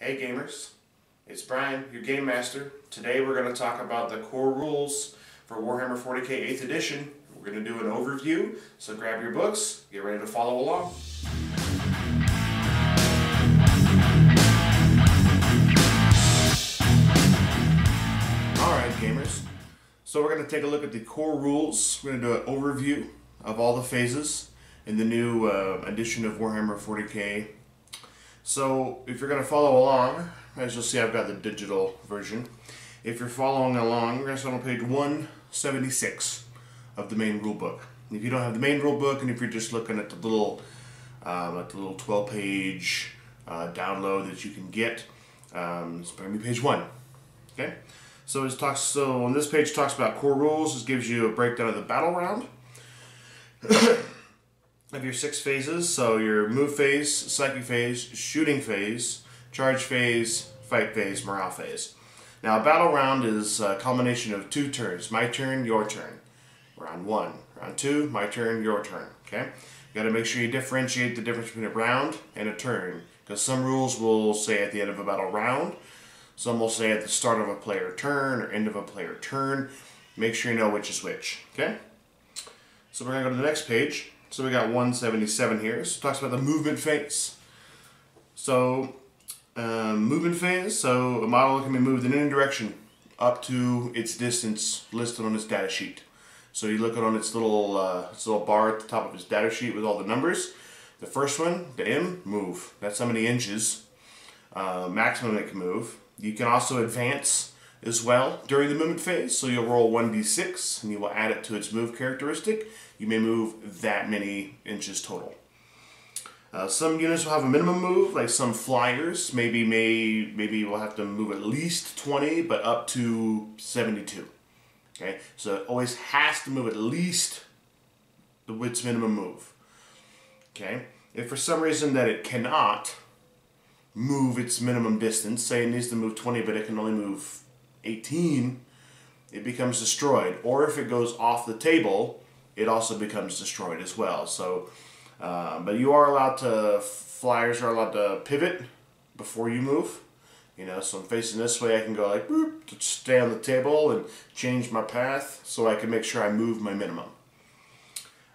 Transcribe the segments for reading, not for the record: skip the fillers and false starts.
Hey gamers, it's Brian, your Game Master. Today we're going to talk about the core rules for Warhammer 40k 8th edition. We're going to do an overview, so grab your books, get ready to follow along. Alright gamers, so we're going to take a look at the core rules. We're going to do an overview of all the phases in the new edition of Warhammer 40k. So if you're going to follow along, as you'll see I've got the digital version. If you're following along, we're going to start on page 176 of the main rulebook. If you don't have the main rulebook, and if you're just looking at the little 12-page download that you can get, it's going to be page 1. Okay. So on this page talks about core rules. This gives you a breakdown of the battle round. Of your 6 phases, so your move phase, psychic phase, shooting phase, charge phase, fight phase, morale phase. Now a battle round is a combination of 2 turns. My turn, your turn. Round 1. Round 2, my turn, your turn. Okay? You got to make sure you differentiate the difference between a round and a turn, because some rules will say at the end of a battle round, some will say at the start of a player turn or end of a player turn. Make sure you know which is which. Okay? So we're going to go to the next page. So we got 177 here. So it talks about the movement phase. So movement phase, so a model can be moved in any direction up to its distance listed on its data sheet. So you look on its little bar at the top of its data sheet with all the numbers. The first one, the M, move. That's how many inches maximum it can move. You can also advance as well during the movement phase. So you'll roll 1d6 and you will add it to its move characteristic. You may move that many inches total. Some units will have a minimum move, like some flyers. Maybe you'll have to move at least 20, but up to 72. Okay, so it always has to move at least its minimum move. Okay, if for some reason that it cannot move its minimum distance, say it needs to move 20, but it can only move 18, it becomes destroyed. Or if it goes off the table, it also becomes destroyed as well. So, but you are allowed to, flyers are allowed to pivot before you move. You know, so I'm facing this way, I can go like, boop, to stay on the table and change my path so I can make sure I move my minimum.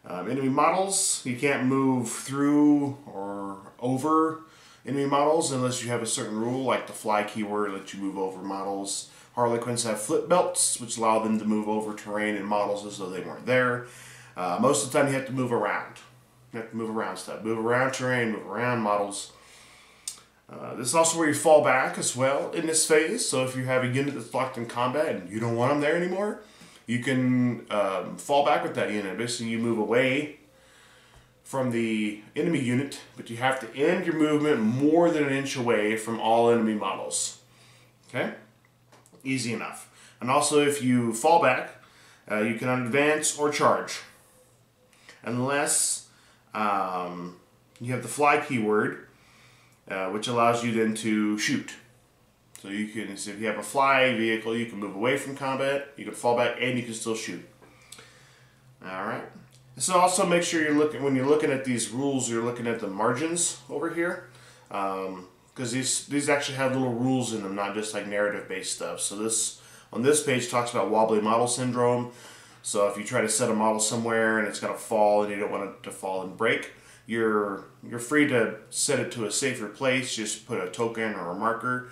Enemy models, you can't move through or over enemy models unless you have a certain rule, like the fly keyword lets you move over models. Harlequins have flip belts, which allow them to move over terrain and models as though they weren't there. Most of the time you have to move around. You have to move around stuff. Move around terrain, move around models. This is also where you fall back as well in this phase. So if you have a unit that's locked in combat and you don't want them there anymore, you can fall back with that unit. Basically you move away from the enemy unit, but you have to end your movement more than an inch away from all enemy models. Okay? Easy enough. And also if you fall back, you can advance or charge. Unless you have the fly keyword, which allows you then to shoot. So you can, so if you have a fly vehicle, you can move away from combat, you can fall back, and you can still shoot. Alright. So also make sure you're looking, when you're looking at these rules, you're looking at the margins over here. Because these actually have little rules in them, not just like narrative-based stuff. So this, on this page, talks about wobbly model syndrome. So if you try to set a model somewhere and it's going to fall and you don't want it to fall and break, you're free to set it to a safer place. Just put a token or a marker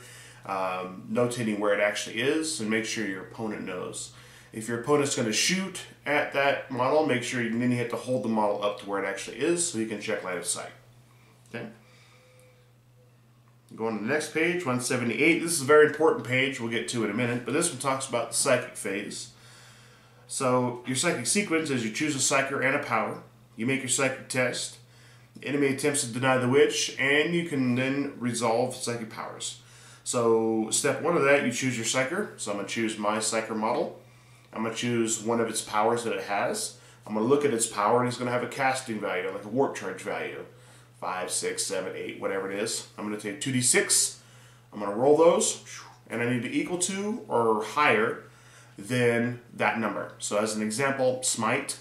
notating where it actually is, and make sure your opponent knows. If your opponent's going to shoot at that model, make sure then you have to hold the model up to where it actually is so you can check line of sight. Okay. Going to the next page, 178. This is a very important page. We'll get to it in a minute, but this one talks about the psychic phase. So your psychic sequence is you choose a psyker and a power. You make your psychic test. The enemy attempts to deny the witch, and you can then resolve psychic powers. So step 1 of that, you choose your psyker. So I'm going to choose my psyker model. I'm going to choose one of its powers that it has. I'm going to look at its power, and it's going to have a casting value, like a warp charge value. 5, 6, 7, 8, whatever it is. I'm going to take 2d6. I'm going to roll those, and I need to equal to or higher than that number. So as an example, Smite,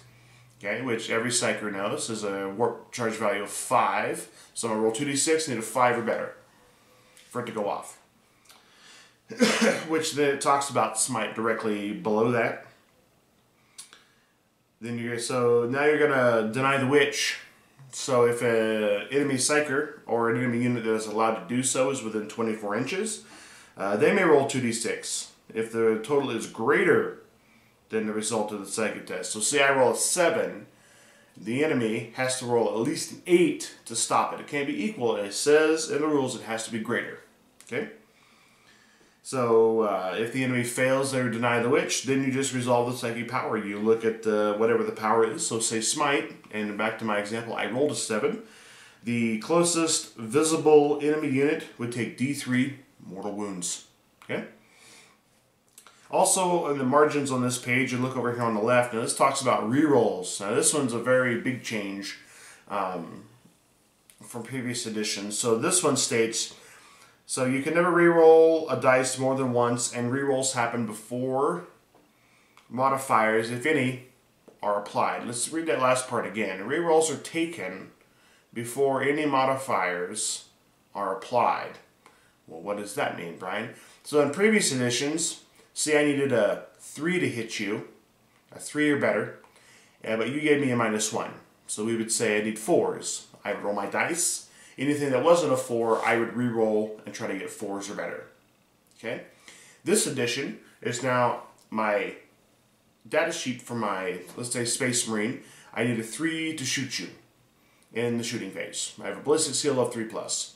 okay, which every psyker knows is a warp charge value of 5. So I'm going to roll 2d6 and need a 5 or better. for it to go off. Which then it talks about smite directly below that. Then so now you're gonna deny the witch. So if an enemy psyker or an enemy unit that is allowed to do so is within 24 inches, they may roll 2d6. If the total is greater than the result of the psychic test, so say I roll a 7, the enemy has to roll at least an 8 to stop it. It can't be equal. It says in the rules it has to be greater. Okay? So if the enemy fails to deny the witch, then you just resolve the psychic power. You look at whatever the power is. So say smite, and back to my example, I rolled a 7. The closest visible enemy unit would take D3 mortal wounds. Okay? Also, in the margins on this page, you look over here on the left, and this talks about rerolls. Now this one's a very big change from previous editions. So this one states, so you can never reroll a dice more than once, and rerolls happen before modifiers, if any, are applied. Let's read that last part again. Rerolls are taken before any modifiers are applied. Well, what does that mean, Brian? So in previous editions, see, I needed a 3 to hit you, a 3 or better, but you gave me a -1. So we would say I need 4s. I would roll my dice. Anything that wasn't a 4, I would re-roll and try to get 4s or better. Okay? This edition is now my data sheet for my, let's say, Space Marine. I need a 3 to shoot you in the shooting phase. I have a ballistic skill of 3+.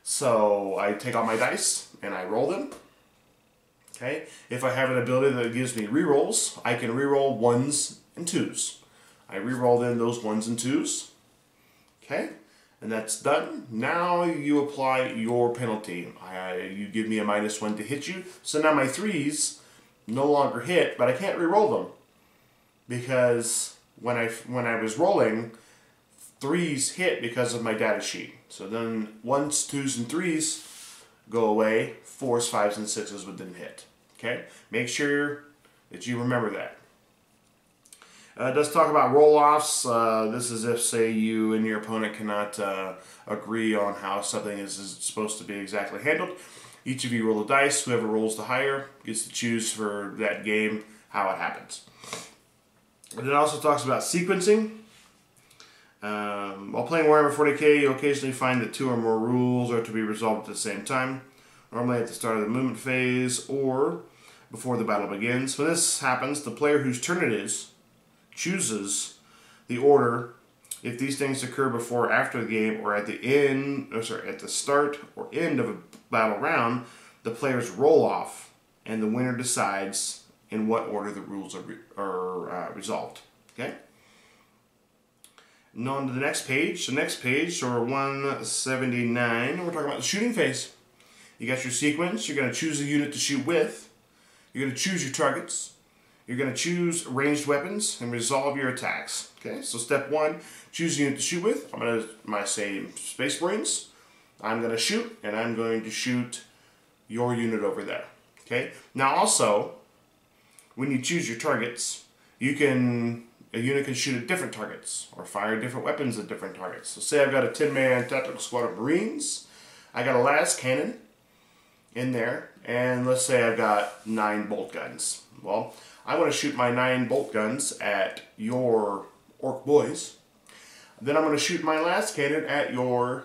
So I take out my dice and I roll them. Okay? If I have an ability that gives me rerolls, I can reroll 1s and 2s. I reroll then those 1s and 2s. Okay? And that's done. Now you apply your penalty. You give me a -1 to hit you. So now my 3s no longer hit, but I can't reroll them. Because when I was rolling, 3s hit because of my data sheet. So then 1s, 2s, and 3s go away. 4s, 5s, and 6s would then hit. Okay? Make sure that you remember that. It does talk about roll-offs. This is if, say, you and your opponent cannot agree on how something is supposed to be exactly handled. Each of you roll a dice. Whoever rolls the higher gets to choose for that game how it happens. And it also talks about sequencing. While playing Warhammer 40k, you'll occasionally find that 2 or more rules are to be resolved at the same time, normally at the start of the movement phase or before the battle begins. When this happens, the player whose turn it is chooses the order. If these things occur before or after the game, or at the at the start or end of a battle round, the players roll off, and the winner decides in what order the rules are resolved. Okay. And on to the next page. The next page, or 179, we're talking about the shooting phase. You got your sequence. You're going to choose a unit to shoot with. You're going to choose your targets. You're going to choose ranged weapons and resolve your attacks. Okay, so step 1, choose a unit to shoot with. I'm going to say Space Marines. I'm going to shoot, and I'm going to shoot your unit over there. Okay, now also, when you choose your targets, a unit can shoot at different targets or fire different weapons at different targets. So say I've got a 10-man tactical squad of Marines. I got a las cannon in there, and let's say I've got 9 bolt guns. Well, I want to shoot my 9 bolt guns at your orc boys. Then I'm going to shoot my las cannon at your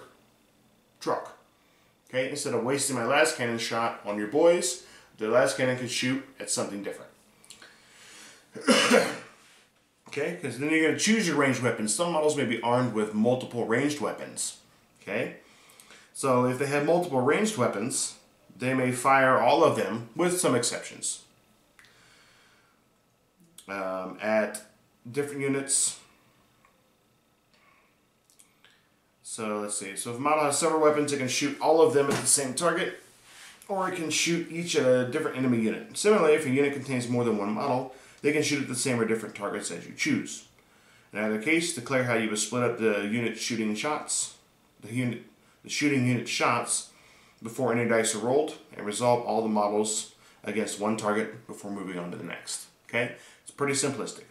truck. Okay, instead of wasting my las cannon shot on your boys, the las cannon can shoot at something different. Okay, because then you're going to choose your ranged weapons. Some models may be armed with multiple ranged weapons. Okay, so if they have multiple ranged weapons, they may fire all of them, with some exceptions, at different units. So let's see. So if a model has several weapons, it can shoot all of them at the same target, or it can shoot each at a different enemy unit. Similarly, if a unit contains more than one model, they can shoot at the same or different targets as you choose. In either case, declare how you would split up the unit shooting shots, the shooting unit shots before any dice are rolled, and resolve all the models against one target before moving on to the next. Okay, it's pretty simplistic.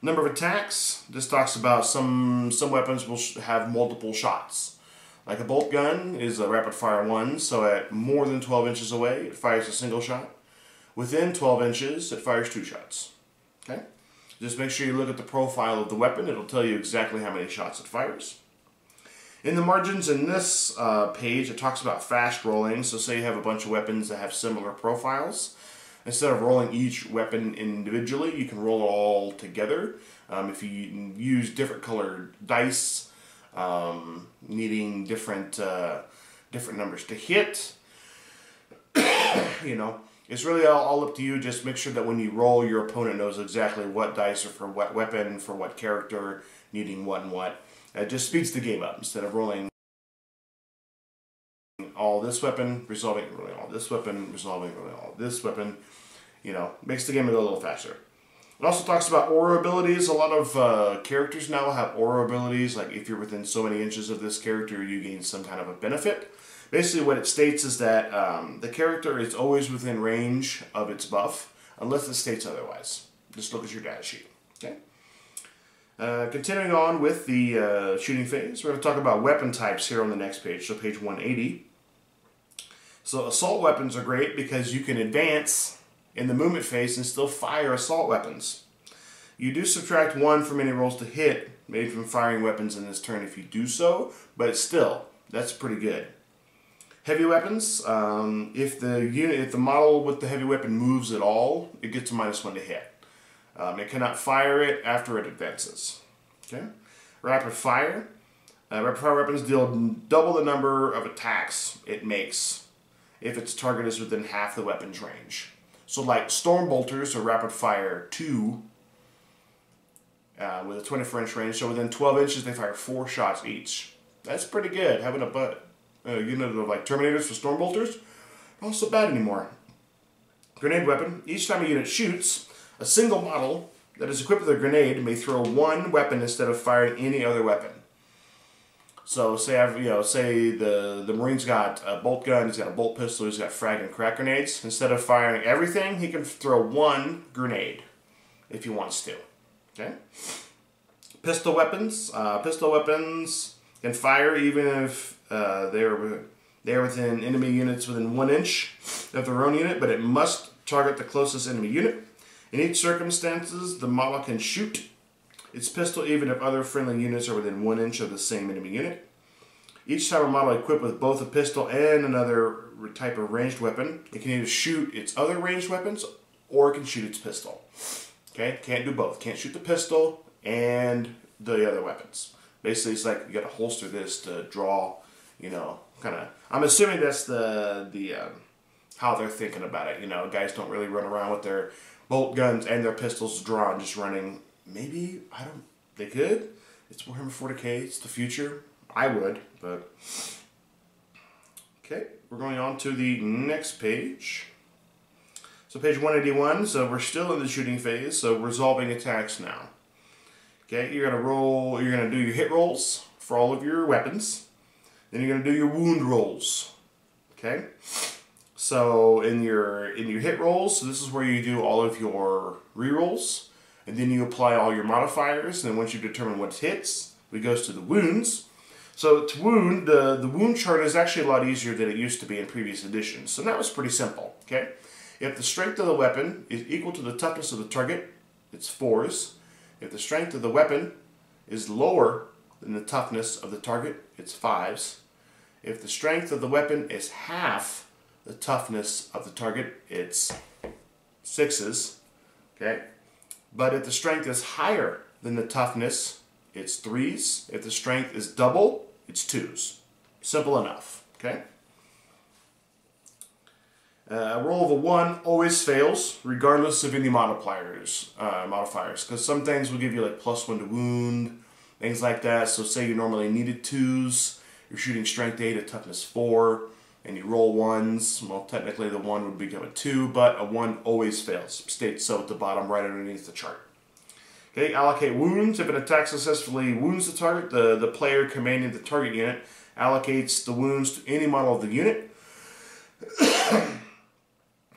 Number of attacks. This talks about some weapons will have multiple shots. Like a bolt gun is a rapid fire 1, so at more than 12 inches away, it fires a single shot. Within 12 inches, it fires 2 shots. Okay? Just make sure you look at the profile of the weapon. It'll tell you exactly how many shots it fires. In the margins in this page, it talks about fast rolling. So say you have a bunch of weapons that have similar profiles. Instead of rolling each weapon individually, you can roll it all together. If you use different colored dice, needing different numbers to hit, you know, it's really all up to you. Just make sure that when you roll, your opponent knows exactly what dice are for what weapon, for what character, needing what and what. It just speeds the game up instead of rolling all this weapon, rolling all this weapon, rolling all this weapon. You know, makes the game go a little faster. It also talks about aura abilities. A lot of characters now have aura abilities. Like if you're within so many inches of this character, you gain some kind of a benefit. Basically what it states is that the character is always within range of its buff, unless it states otherwise. Just look at your data sheet. Okay. Continuing on with the shooting phase, we're going to talk about weapon types here on the next page, so page 180. So assault weapons are great because you can advance in the movement phase and still fire assault weapons. You do subtract 1 from any rolls to hit made from firing weapons in this turn if you do so, but still, that's pretty good. Heavy weapons, if the model with the heavy weapon moves at all, it gets a -1 to hit. It cannot fire it after it advances. Okay. Rapid fire weapons deal double the number of attacks it makes if its target is within half the weapon's range. So like storm bolters are rapid fire 2 with a 24-inch range. So within 12 inches, they fire 4 shots each. That's pretty good. Having a unit of like Terminators for storm bolters, not so bad anymore. Grenade weapon. Each time a unit shoots, a single model that is equipped with a grenade may throw 1 weapon instead of firing any other weapon. So say the Marine's got a bolt gun, he's got a bolt pistol, he's got frag and crack grenades. Instead of firing everything, he can throw 1 grenade if he wants to. Okay. Pistol weapons. Pistol weapons can fire even if they're within enemy units within 1 inch of their own unit, but it must target the closest enemy unit. In each circumstances, the model can shoot its pistol even if other friendly units are within 1 inch of the same enemy unit. Each time a model equipped with both a pistol and another type of ranged weapon, it can either shoot its other ranged weapons or it can shoot its pistol. Okay, can't do both. Can't shoot the pistol and the other weapons. Basically, it's like you got to holster this to draw, you know, kind of. I'm assuming that's the how they're thinking about it. You know, guys don't really run around with their bolt guns and their pistols drawn, just running. Maybe they could. It's Warhammer 40k. It's the future. I would, but okay. We're going on to the next page. So page 181. So we're still in the shooting phase. So resolving attacks now. Okay, you're gonna roll. You're gonna do your hit rolls for all of your weapons. Then you're gonna do your wound rolls. Okay. So in your hit rolls, so this is where you do all of your rerolls, and then you apply all your modifiers. And then once you determine what hits, we goes to the wounds. So to wound, the wound chart is actually a lot easier than it used to be in previous editions. So that was pretty simple. Okay. If the strength of the weapon is equal to the toughness of the target, it's 4s. If the strength of the weapon is lower than the toughness of the target, it's 5s. If the strength of the weapon is half the toughness of the target, it's 6s. Okay? But if the strength is higher than the toughness, it's 3s. If the strength is double, it's 2s. Simple enough. Okay? A roll of a 1 always fails, regardless of any modifiers. Because some things will give you like +1 to wound, things like that. So say you normally needed 2s, you're shooting strength 8 at toughness 4, and you roll 1s. Well, technically the 1 would become a 2, but a 1 always fails. States so at the bottom right underneath the chart. Okay, allocate wounds. If an attack successfully wounds the target, the player commanding the target unit allocates the wounds to any model of the unit.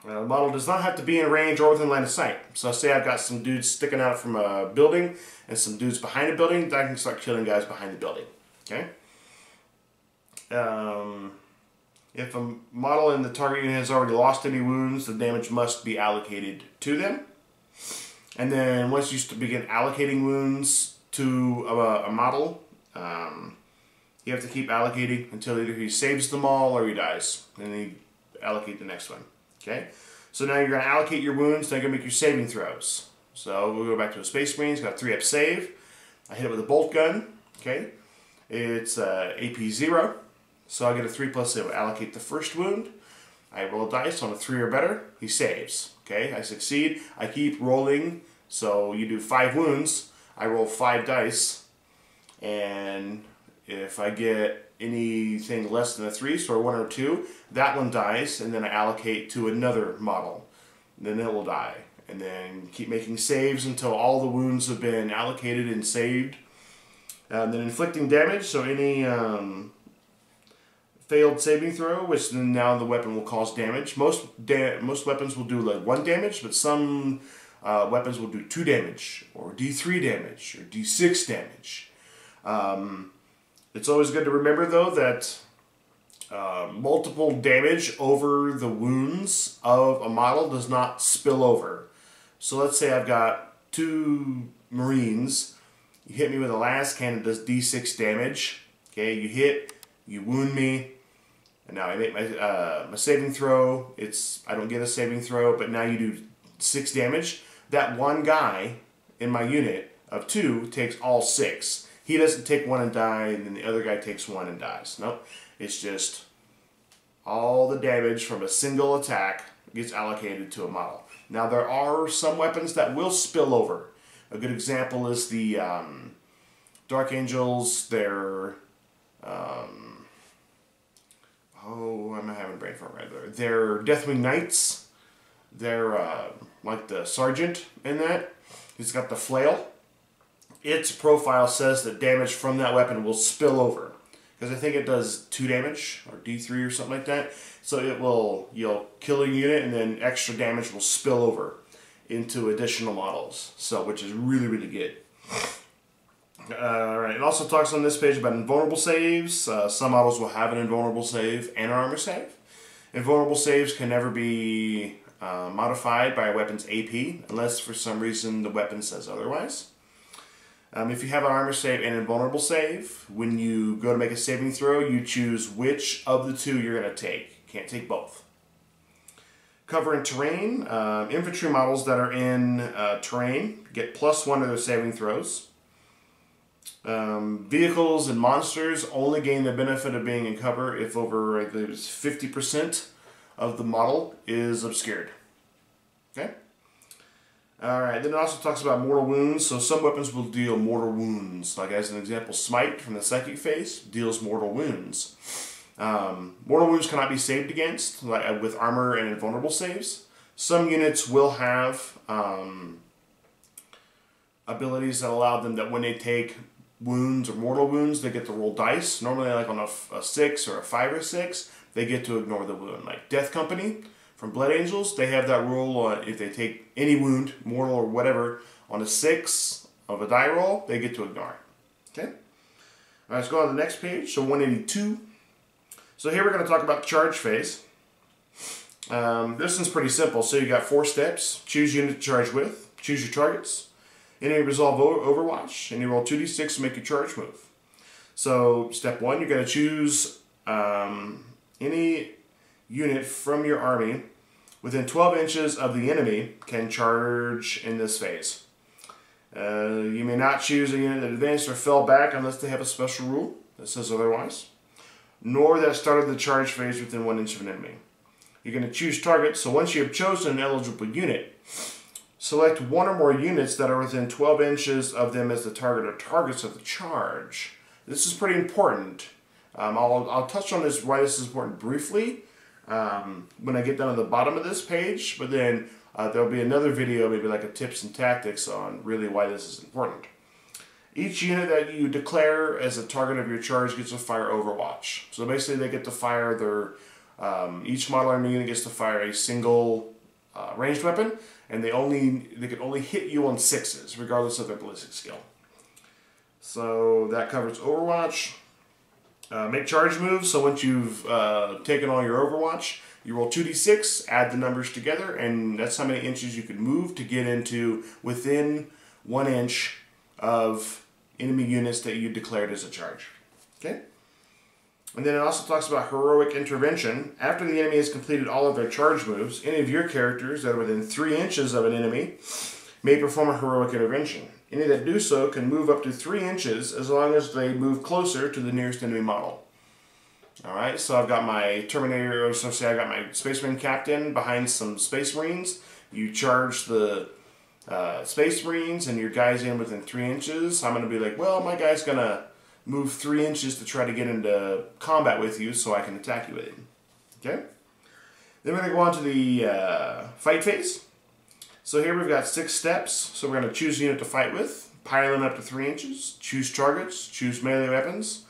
The model does not have to be in range or within line of sight. So say I've got some dudes sticking out from a building and some dudes behind a building, I can start killing guys behind the building. Okay? If a model in the target unit has already lost any wounds, the damage must be allocated to them. And then once you begin allocating wounds to a model, you have to keep allocating until either he saves them all or he dies. And then you allocate the next one. Okay? So now you're going to allocate your wounds, then you're going to make your saving throws. So we'll go back to a Space Marine. He's got a 3-up save. I hit it with a bolt gun. Okay? It's AP 0. So I get a 3+ save. Allocate the first wound. I roll a dice on a 3 or better. He saves. Okay? I succeed. I keep rolling. So you do 5 wounds. I roll 5 dice. And if I get anything less than a 3, so a 1 or 2, that one dies. And then I allocate to another model. Then it will die. And then keep making saves until all the wounds have been allocated and saved. And then inflicting damage. So any failed saving throw, which then now the weapon will cause damage. Most weapons will do like 1 damage, but some weapons will do 2 damage, or D3 damage, or D6 damage. It's always good to remember though that multiple damage over the wounds of a model does not spill over. So let's say I've got 2 Marines. You hit me with a las cannon, it does D6 damage. Okay, you hit, you wound me. And now I make my saving throw. I don't get a saving throw, but now you do 6 damage. That one guy in my unit of 2 takes all 6. He doesn't take 1 and die, and then the other guy takes 1 and dies. Nope. It's just all the damage from a single attack gets allocated to a model. Now there are some weapons that will spill over. A good example is the Dark Angels. They're I'm not having a brain fart right there. They're Deathwing Knights. They're like the sergeant in that. He's got the flail. Its profile says that damage from that weapon will spill over. Because I think it does 2 damage, or D3 or something like that. So you'll kill a unit and then extra damage will spill over into additional models. So, which is really, really good. Alright, it also talks on this page about invulnerable saves. Some models will have an invulnerable save and an armor save. Invulnerable saves can never be modified by a weapon's AP, unless for some reason the weapon says otherwise. If you have an armor save and invulnerable save, when you go to make a saving throw, you choose which of the 2 you're going to take. You can't take both. Cover and terrain. Infantry models that are in terrain get +1 to their saving throws. Vehicles and monsters only gain the benefit of being in cover if over, I believe it's 50% of the model is obscured. Okay? Alright, then it also talks about mortal wounds. So some weapons will deal mortal wounds. Like as an example, Smite from the Psychic phase deals mortal wounds. Mortal wounds cannot be saved against like, with armor and invulnerable saves. Some units will have abilities that allow them that when they take wounds or mortal wounds, they get to roll dice. Normally like on a 6 or a 5 or 6, they get to ignore the wound. Like Death Company from Blood Angels, they have that rule if they take any wound, mortal or whatever, on a 6 of a die roll, they get to ignore it. Okay? All right, let's go on to the next page. So 182. So here we're going to talk about the charge phase. This one's pretty simple. So you got 4 steps. Choose unit to charge with. Choose your targets. Enemy resolve overwatch. And you roll 2d6 to make your charge move. So step 1, you're going to choose any unit from your army within 12 inches of the enemy can charge in this phase. You may not choose a unit that advanced or fell back unless they have a special rule that says otherwise, nor that started the charge phase within 1 inch of an enemy. You're going to choose targets, so once you have chosen an eligible unit, select 1 or more units that are within 12 inches of them as the target or targets of the charge. This is pretty important. I'll touch on this, why this is important briefly, when I get down to the bottom of this page, but then there'll be another video, maybe like a tips and tactics on really why this is important. Each unit that you declare as a target of your charge gets to fire Overwatch. So basically they get to fire their, each model army unit gets to fire a single ranged weapon, and they can only hit you on 6s, regardless of their ballistic skill. So that covers Overwatch. Make charge moves, so once you've taken all your Overwatch, you roll 2d6, add the numbers together, and that's how many inches you can move to get into within 1 inch of enemy units that you declared as a charge. Okay? And then it also talks about heroic intervention. After the enemy has completed all of their charge moves, any of your characters that are within 3 inches of an enemy may perform a heroic intervention. Any that do so can move up to 3 inches as long as they move closer to the nearest enemy model. Alright, so I've got my Terminator, so say I got my Space Marine Captain behind some Space Marines. You charge the Space Marines and your guy's in within 3 inches. I'm going to be like, well, my guy's going to move 3 inches to try to get into combat with you so I can attack you with it. Okay? Then we're going to go on to the fight phase. So here we've got 6 steps. So we're going to choose a unit to fight with, piling up to 3 inches, choose targets, choose melee weapons,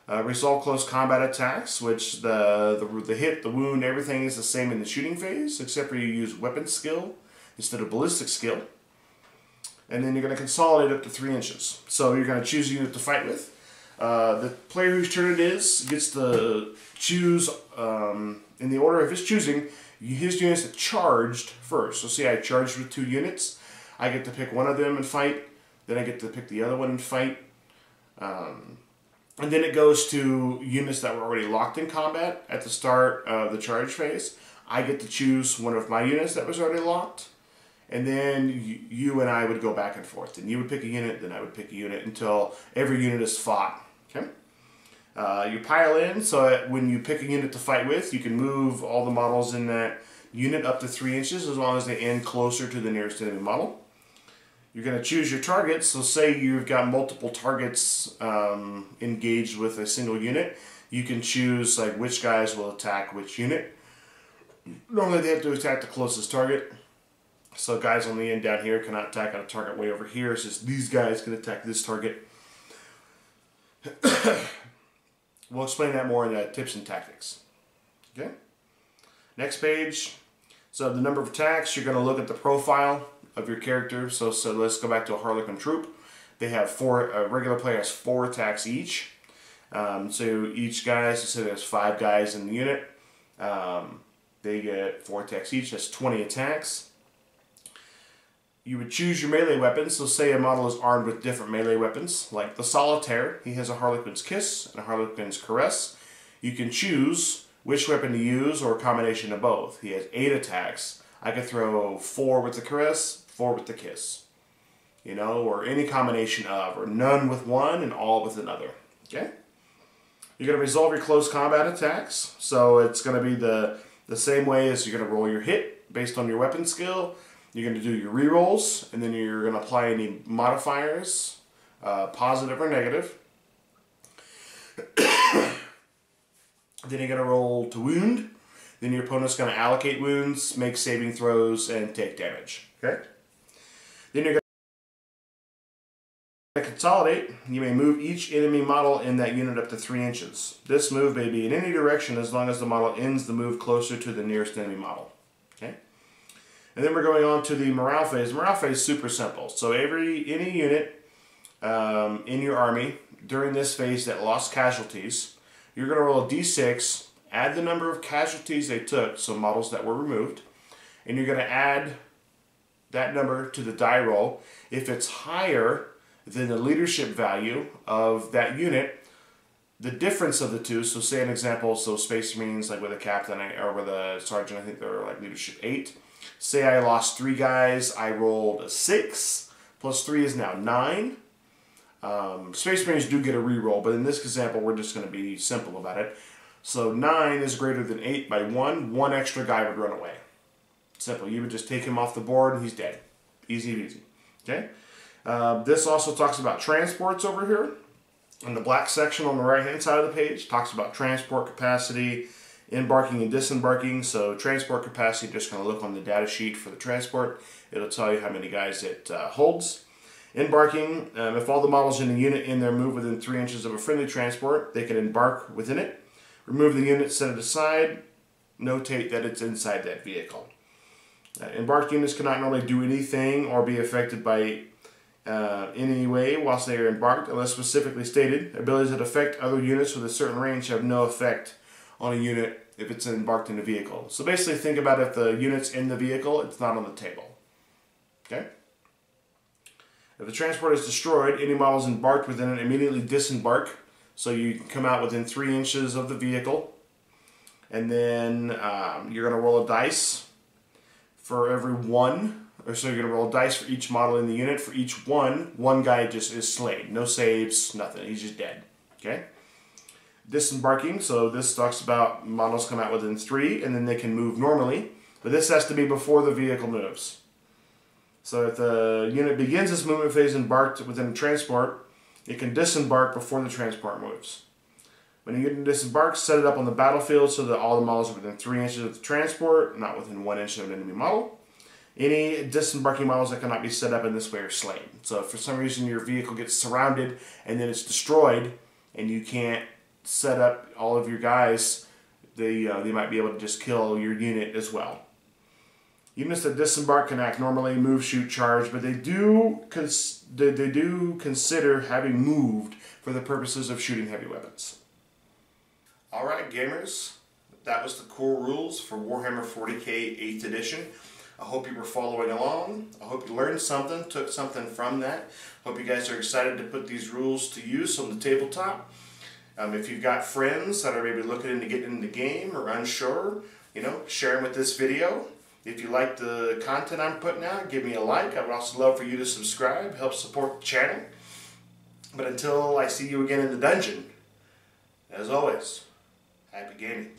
resolve close combat attacks, which the hit, the wound, everything is the same in the shooting phase, except for you use weapon skill instead of ballistic skill. And then you're going to consolidate up to 3 inches. So you're going to choose a unit to fight with. The player whose turn it is gets to choose, in the order of his choosing, his units that charged first. So see, I charged with 2 units. I get to pick one of them and fight. Then I get to pick the other one and fight. And then it goes to units that were already locked in combat at the start of the charge phase. I get to choose one of my units that was already locked. And then you and I would go back and forth. And you would pick a unit, then I would pick a unit until every unit is fought. Okay? You pile in so that when you pick a unit to fight with, you can move all the models in that unit up to 3 inches as long as they end closer to the nearest enemy model. You're going to choose your targets. So say you've got multiple targets engaged with a single unit. You can choose like which guys will attack which unit. Normally they have to attack the closest target. So guys on the end down here cannot attack on a target way over here. It's just these guys can attack this target. We'll explain that more in the tips and tactics. Okay. Next page. So the number of attacks, you're going to look at the profile of your character. So let's go back to a Harlequin troop. They have 4. A regular player has 4 attacks each. So each guy, so there's 5 guys in the unit. They get 4 attacks each. That's 20 attacks. You would choose your melee weapons. So say a model is armed with different melee weapons, like the Solitaire. He has a Harlequin's Kiss and a Harlequin's Caress. You can choose which weapon to use or a combination of both. He has 8 attacks. I could throw 4 with the Caress, 4 with the Kiss. You know, or any combination of, or none with one and all with another. Okay? You're going to resolve your close combat attacks. So it's going to be the same way as you're going to roll your hit based on your weapon skill. You're going to do your rerolls, and then you're going to apply any modifiers, positive or negative. Then you're going to roll to wound. Then your opponent's going to allocate wounds, make saving throws, and take damage. Okay? Then you're going to consolidate. You may move each enemy model in that unit up to 3 inches. This move may be in any direction as long as the model ends the move closer to the nearest enemy model. Okay? And then we're going on to the morale phase. Morale phase is super simple. So any unit in your army during this phase that lost casualties, you're going to roll a d6, add the number of casualties they took, so models that were removed, and you're going to add that number to the die roll. If it's higher than the leadership value of that unit, the difference of the two, so say an example, so Space Marines, like with a captain or with a sergeant, I think they're like leadership 8. Say I lost 3 guys, I rolled a 6, plus 3 is now 9. Space Marines do get a reroll, but in this example, we're just going to be simple about it. So 9 is greater than 8 by 1. 1 extra guy would run away. Simple. You would just take him off the board and he's dead. Easy peasy. Okay? This also talks about transports over here. In the black section on the right-hand side of the page, talks about transport capacity, embarking and disembarking. So transport capacity, just going to look on the data sheet for the transport. It'll tell you how many guys it holds. Embarking, if all the models in the unit in there move within 3 inches of a friendly transport, they can embark within it. Remove the unit, set it aside, notate that it's inside that vehicle. Embarked units cannot normally do anything or be affected by any way whilst they are embarked, unless specifically stated. Abilities that affect other units with a certain range have no effect on a unit if it's embarked in a vehicle. So basically think about if the unit's in the vehicle, it's not on the table. Okay? If the transport is destroyed, any models embarked within it immediately disembark. So you can come out within 3 inches of the vehicle. And then you're going to roll a dice for every one. So you're going to roll dice for each model in the unit. For each one guy just is slain. No saves, nothing. He's just dead. Okay? Disembarking, so this talks about models come out within 3 and then they can move normally. But this has to be before the vehicle moves. So if the unit begins its movement phase embarked within a transport, it can disembark before the transport moves. When you get disembarked, set it up on the battlefield so that all the models are within 3 inches of the transport, not within 1 inch of an enemy model. Any disembarking models that cannot be set up in this way are slain. So if for some reason your vehicle gets surrounded and then it's destroyed and you can't set up all of your guys, they might be able to just kill your unit as well. Units that disembark can act normally, move, shoot, charge, but they do consider having moved for the purposes of shooting heavy weapons. Alright gamers, that was the core rules for Warhammer 40k 8th edition. I hope you were following along. I hope you learned something, took something from that. Hope you guys are excited to put these rules to use on the tabletop. If you've got friends that are maybe looking into getting into the game or unsure, share them with this video. If you like the content I'm putting out, give me a like. I would also love for you to subscribe, help support the channel. But until I see you again in the dungeon, as always, happy gaming.